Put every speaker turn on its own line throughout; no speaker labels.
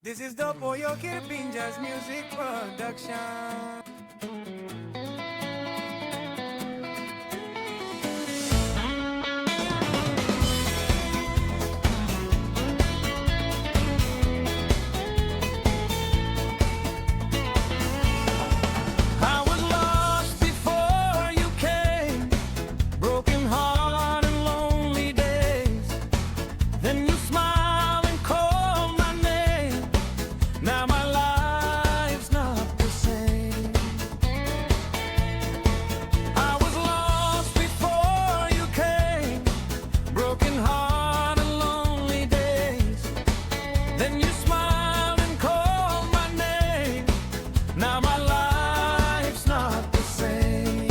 This is the Poyo Kirpinja's music production. I was lost before you came, broken heart and lonely days. Then you smiled and called my name. Now my life's not the same. I was lost before you came, broken heart and lonely days. Then you smiled and called my name. Now my life's not the same.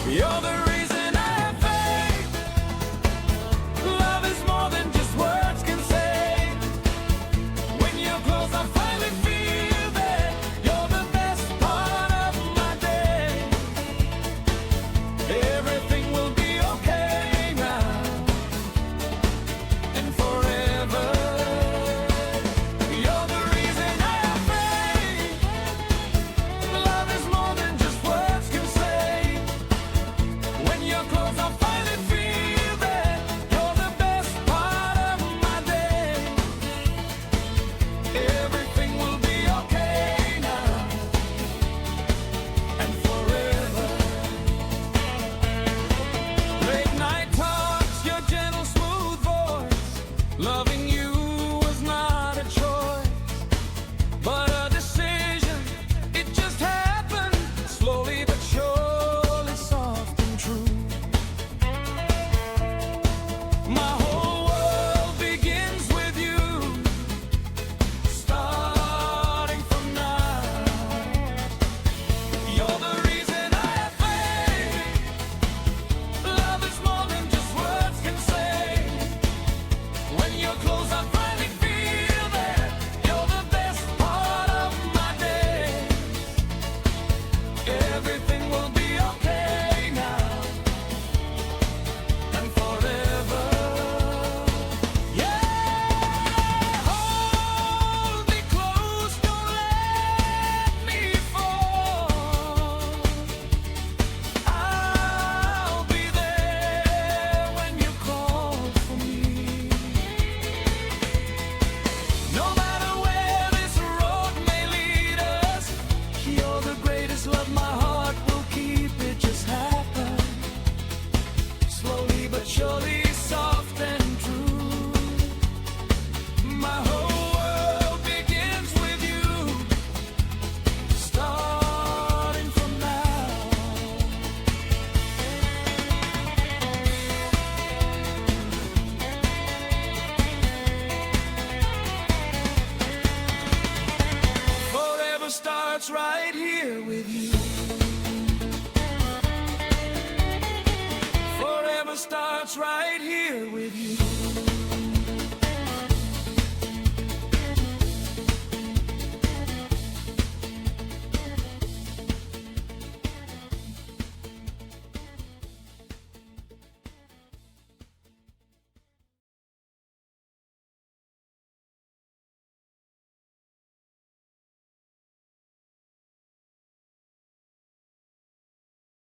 You're the reason I have faith. Love is more than just words can say. When you're close, I finally feel that you're the best part of my day. Everything will be okay now and forever. You're the reason I have faith. Love is more than just words can say. When you're close, I finally feel that you're the best part of my day. Everything will be okay now and forever. Late night talks, your gentle, smooth voice. Loving you was not a choice, but a decision. It just happened, slowly but surely, soft and true. My whole world begins with you, starting from now. You're the reason I have faith. Love is more than just words can say. When you're close, I finally feel that you're the best part of my day. Everything will be okay now and forever. Yeah, hold me close, don't let me fall. I'll be there when you call for me. No matter where this road may lead us, you're the greatest love my heart will keep. It just happened, slowly but surely, soft and true. My whole world begins with you, starting from now. Forever starts right here with you. Forever starts right here with you.